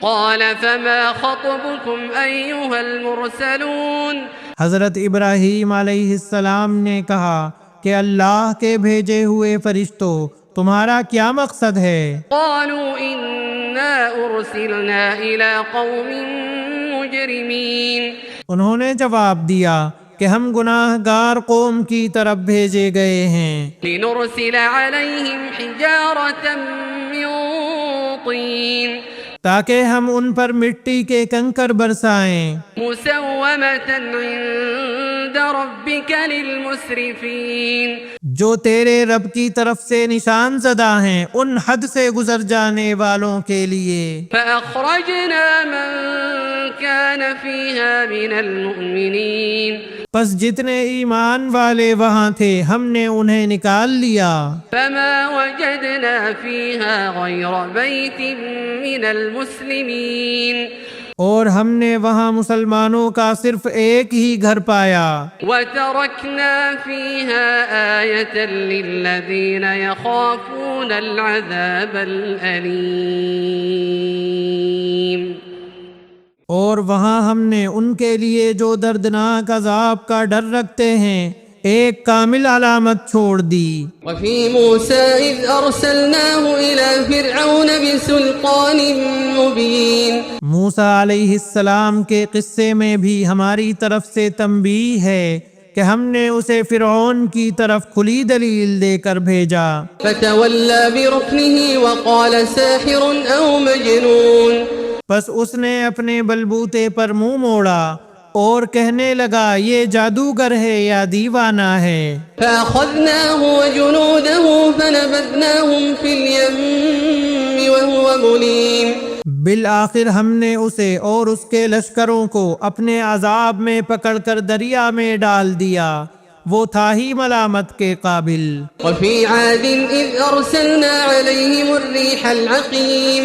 قال فما خطبكم أيها المرسلون؟ حضرت ابراہیم علیہ السلام نے کہا کہ اللہ کے بھیجے ہوئے فرشتوں، تمہارا کیا مقصد ہے؟ قالوا إنا أرسلنا إلى قوم مجرمين۔ انہوں نے جواب دیا کہ ہم گناہ گار قوم کی طرف بھیجے گئے ہیں، لنرسل عليهم حجارة من طين تاکہ ہم ان پر مٹی کے کنکر برسائیں، مسومة عند ربك للمسرفين۔ جو تیرے رب کی طرف سے نشان زدہ ہیں ان حد سے گزر جانے والوں کے لیے۔ فأخرجنا من كان فيها من المؤمنين پس جتنے ایمان والے وہاں تھے ہم نے انہیں نکال لیا، فما وجدنا فيها غير بيت من المسلمين اور ہم نے وہاں مسلمانوں کا صرف ایک ہی گھر پایا، وتركنا فيها آية للذين يخافون العذاب الأليم۔ اور وہاں ہم نے ان کے لیے جو دردناک عذاب کا ڈر رکھتے ہیں ایک کامل علامت چھوڑ دی۔ وفي موسى إذ أرسلناه إلى فرعون بسلطان مبين۔ موسیٰ علیہ السلام کے قصے میں بھی ہماری طرف سے تنبیہ ہے کہ ہم نے اسے فرعون کی طرف کھلی دلیل دے کر بھیجا، فتولى بركنه وقال ساحر أو مجنون۔ پس اس نے اپنے بلبوتے پر منہ موڑا اور کہنے لگا یہ جادوگر ہے یا دیوانہ ہے۔ فأخذناه وجنوده فنبذناهم في اليم وهو مليم۔ بالآخر ہم نے اسے اور اس کے لشکروں کو اپنے عذاب میں پکڑ کر دریا میں ڈال دیا، وہ تھا ہی ملامت کے قابل۔ وفي عاد إذ أرسلنا عليهم الريح العقيم۔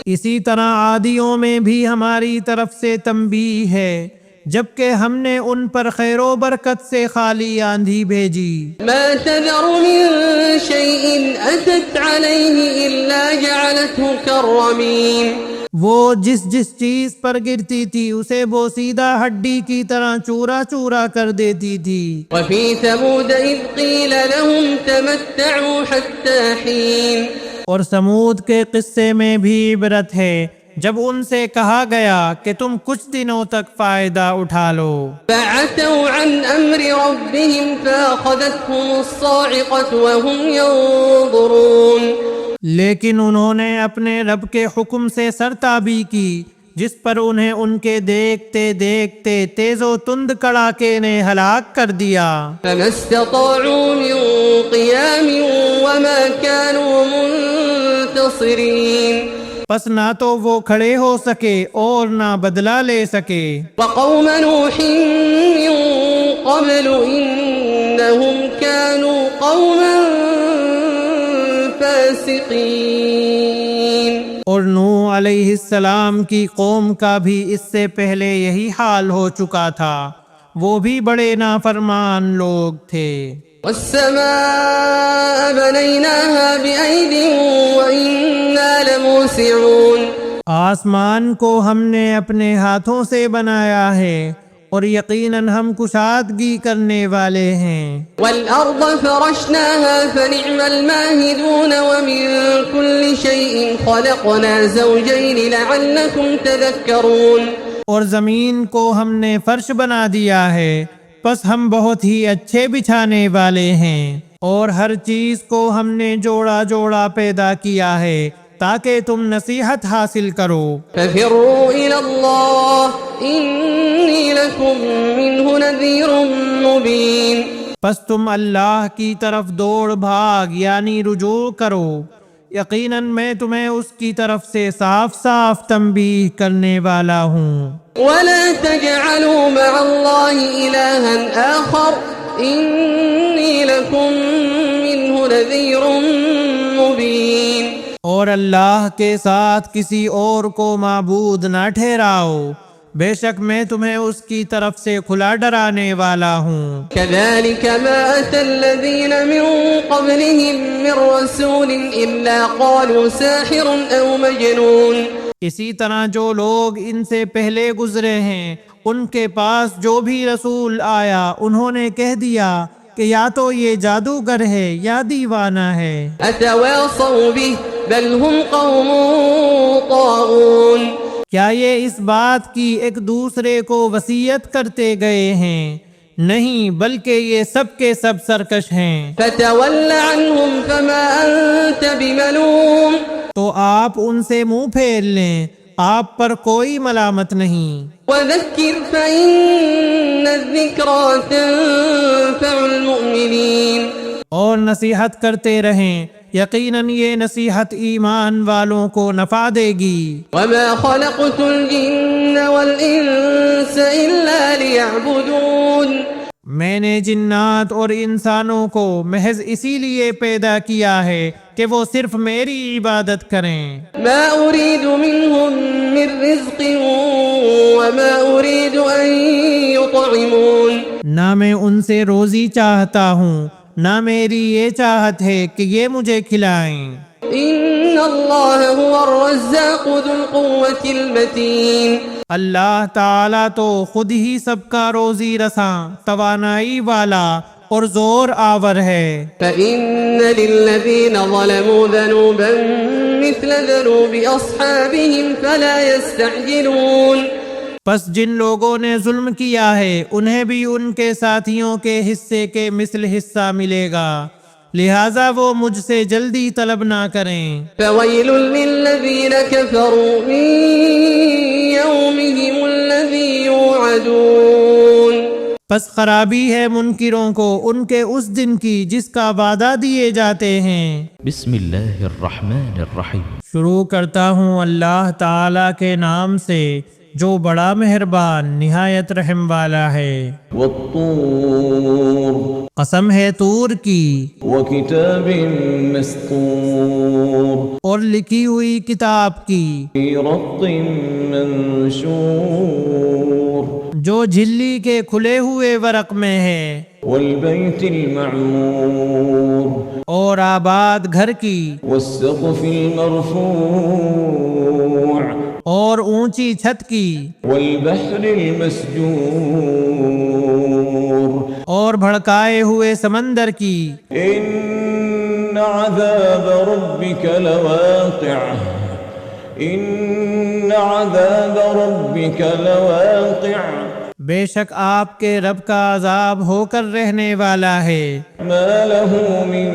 اسی طرح عادیوں میں بھی ہماری طرف سے تنبیہ ہے، جبکہ ہم نے ان پر خیر و برکت سے خالی آندھی بھیجی، ما تذر من شيء أتت عليه إلا جعلته كالرميم۔ وہ جس چیز پر گرتی تھی اسے بوسیدہ ہڈی کی طرح چورا چورا کر دیتی تھی۔ وفي ثمود إذ قيل لهم تمتعوا حتى حين۔ اور سمود کے قصے میں بھی عبرت ہے جب ان سے کہا گیا کہ تم کچھ دنوں تک فائدہ اٹھا لو، فعتوا عن أمر ربهم فأخذتهم الصاعقة وهم ينظرون۔ لیکن انہوں نے اپنے رب کے حکم سے سرتابی کی جس پر انہیں ان کے دیکھتے دیکھتے تیز و تند کڑاکے نے ہلاک کر دیا، فما استطاعوا من قيام وما كانوا منتصرين۔ پس نہ تو وہ کھڑے ہو سکے اور نہ بدلہ لے سکے۔ وقوم نوح من قبل إنهم كانوا قوما فاسقين۔ اور نوح علیہ السلام کی قوم کا بھی اس سے پہلے یہی حال ہو چکا تھا، وہ بھی بڑے نافرمان لوگ تھے۔ والسماء بنيناها بأيد وإنا لموسعون۔ آسمان کو ہم نے اپنے ہاتھوں سے بنایا ہے اور یقیناً ہم کشادگی کرنے والے ہیں۔ والأرض فرشناها فنعم الماهدون ومن كل شيء خلقنا زوجين لعلكم تذكرون۔ اور زمین کو ہم نے فرش بنا دیا ہے، پس ہم بہت ہی اچھے بچھانے والے ہیں، اور ہر چیز کو ہم نے جوڑا جوڑا پیدا کیا ہے تاکہ تم نصیحت حاصل کرو۔ ففروا إلى الله إني لكم منه نذير مبين۔ پس تم اللہ کی طرف دوڑ بھاگ یعنی رجوع کرو، یقیناً میں تمہیں اس کی طرف سے صاف صاف تنبیہ کرنے والا ہوں۔ ولا تجعلوا مع الله إلها آخر إني لكم منه نذير مبين۔ اور اللہ کے ساتھ کسی اور کو معبود نہ ٹھہراؤ، بے شک میں تمہیں اس کی طرف سے کھلا ڈرانے والا ہوں۔ كذلك ما أتى الذين من قبلهم من رسول إلا قالوا ساحر أو مجنون۔ اسی طرح جو لوگ ان سے پہلے گزرے ہیں ان کے پاس جو بھی رسول آیا انہوں نے کہہ دیا کہ یا تو یہ جادوگر ہے یا دیوانہ ہے۔ أتواصوا به بل هم قوم طاغون۔ کیا یہ اس بات کی ایک دوسرے کو وصیت کرتے گئے ہیں؟ نہیں، بلکہ یہ سب کے سب سرکش ہیں۔ فتول عنهم فما أنت بملوم۔ تو آپ ان سے منہ پھیر لیں، آپ پر کوئی ملامت نہیں۔ وذكر فإن الذكرى تنفع المؤمنين۔ اور نصیحت کرتے رہیں، یقیناً یہ نصیحت ایمان والوں کو نفع دے گی۔ وما خلقت الجن والإنس إلا ليعبدون۔ میں نے جنات اور انسانوں کو محض اسی لیے پیدا کیا ہے کہ وہ صرف میری عبادت کریں۔ ما أريد منهم من رزق وما أريد أن يطعمون۔ نہ میں ان سے روزی چاہتا ہوں، نہ میری یہ چاہت ہے کہ یہ مجھے کھلائیں۔ إن الله هو الرزاق ذو القوة المتين۔ اللہ تعالیٰ تو خود ہی سب کا روزی رساں، توانائی والا اور زور آور ہے۔ فإن للذين ظلموا ذنوبا مثل ذنوب أصحابهم فلا يستعجلون۔ پس جن لوگوں نے ظلم کیا ہے انہیں بھی ان کے ساتھیوں کے حصے کے مثل حصہ ملے گا، لہٰذا وہ مجھ سے جلدی طلب نہ کریں۔ فويل للذين كفروا من يومهم الذي يوعدون۔ پس خرابی ہے منکروں کو ان کے اس دن کی جس کا وعدہ دیے جاتے ہیں۔ بسم اللہ الرحمن الرحیم۔ شروع کرتا ہوں اللہ تعالیٰ کے نام سے جو بڑا مہربان نہایت رحم والا ہے۔ والطور۔ قسم ہے طور کی، وکتاب مسطور۔ اور لکھی ہوئی کتاب کی، فی رق منشور۔ جو جھلی کے کھلے ہوئے ورق میں ہے۔ والبیت المعمور۔ اور آباد گھر کی، والسقف المرفوع۔ اور اونچی چھت کی، والبحر المسجور۔ اور بھڑکائے ہوئے سمندر کی۔ ان عذاب ربک لواقع۔ ان عذاب ربک لواقع۔ بے شک آپ کے رب کا عذاب ہو کر رہنے والا ہے، ما له من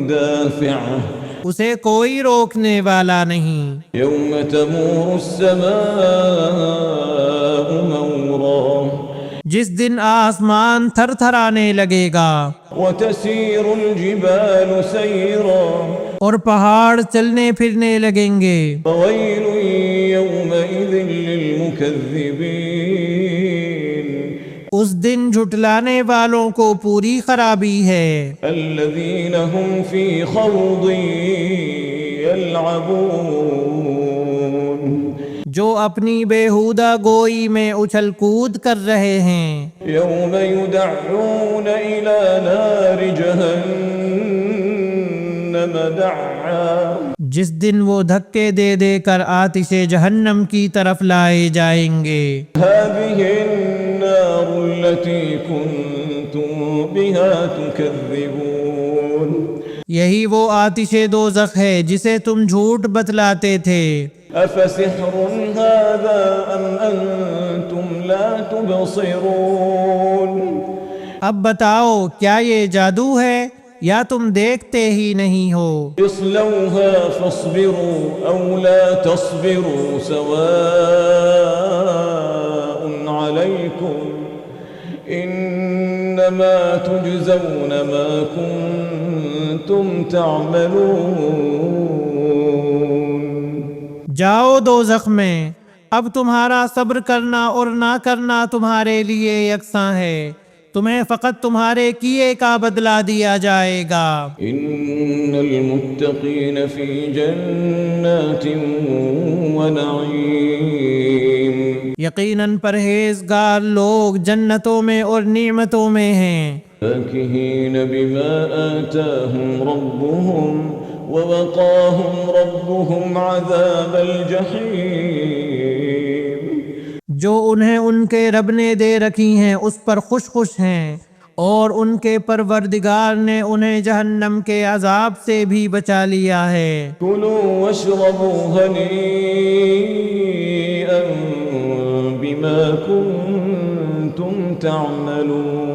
دافع۔ اسے کوئی روکنے والا نہیں۔ یوم تمور السماء مورا۔ جس دن آسمان تھر تھرانے لگے گا، وتسیر الجبال سیرا۔ اور پہاڑ چلنے پھرنے لگیں گے۔ فویل یومئذ للمکذبین۔ اس دن جھٹلانے والوں کو پوری خرابی ہے۔ الذین هم فی خوض یلعبون۔ جو اپنی بےہودہ گوئی میں اچھل کود کر رہے ہیں۔ یوم یدعون الی نار جہنم دعا۔ جس دن وہ دھکے دے دے کر آتش جہنم کی طرف لائے جائیں گے۔ هذه النار التي كنتم بها تكذبون۔ یہی وہ آتش دوزخ ہے جسے تم جھوٹ بتلاتے تھے۔ افسحر هذا ام انتم لا تبصرون۔ اب بتاؤ کیا یہ جادو ہے یا تم دیکھتے ہی نہیں ہو؟ اصلوها فاصبروا او لا تصبروا سواء عليكم انما تجزون ما كنتم تعملون۔ جاؤ دوزخ میں، اب تمہارا صبر کرنا اور نہ کرنا تمہارے لیے یکساں ہے، تمہیں فقط تمہارے کیے کا بدلہ دیا جائے گا۔ ان المتقین فی جنات ونعیم۔ یقیناً پرہیزگار لوگ جنتوں میں اور نعمتوں میں ہیں۔ فاکہین بما آتاہم ربهم ووقاهم ربهم عذاب الجحيم جو انہیں ان کے رب نے دے رکھی ہیں اس پر خوش خوش ہیں، اور ان کے پروردگار نے انہیں جہنم کے عذاب سے بھی بچا لیا ہے۔ كلوا واشربوا هنيئا بما كنتم تعملون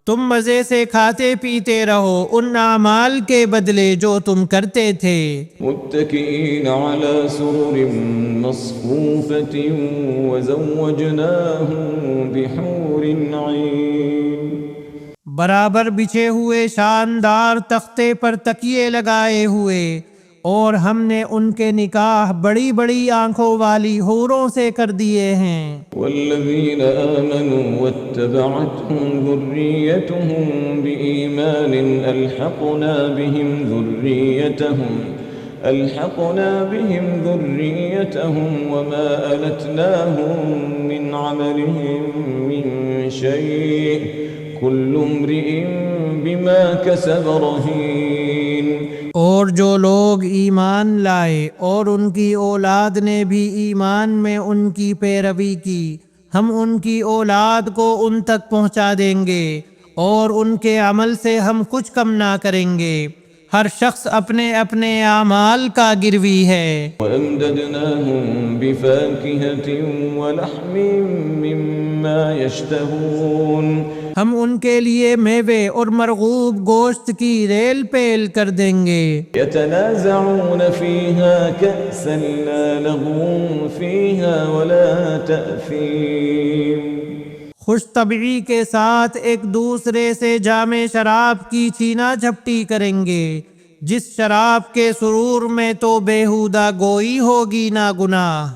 تم مزے سے کھاتے پیتے رہو ان اعمال کے بدلے جو تم کرتے تھے۔ متكئين على سرر مصفوفة وزوجناهم بحور عين برابر بچھے ہوئے شاندار تختے پر تکیے لگائے ہوئے، اور ہم نے ان کے نکاح بڑی بڑی آنکھوں والی حوروں سے کر دیے ہیں۔ والذين آمنوا واتبعتهم ذريتهم بإيمان ألحقنا بهم ذريتهم وما ألتناهم من عملهم من شيء كل امرئ بما كسب رهين اور جو لوگ ایمان لائے اور ان کی اولاد نے بھی ایمان میں ان کی پیروی کی، ہم ان کی اولاد کو ان تک پہنچا دیں گے اور ان کے عمل سے ہم کچھ کم نہ کریں گے۔ ہر شخص اپنے اپنے اعمال کا گروی ہے۔ وأمددناهم بفاكهة ولحم مما يشتهون ہم ان کے لیے میوے اور مرغوب گوشت کی ریل پیل کر دیں گے۔ يتنازعون فيها كأسا لا لغو فيها ولا تأثيم خوش طبعی کے ساتھ ایک دوسرے سے جام شراب کی چھینا جھپٹی کریں گے، جس شراب کے سرور میں تو بیہودہ گوئی ہوگی نہ گناہ۔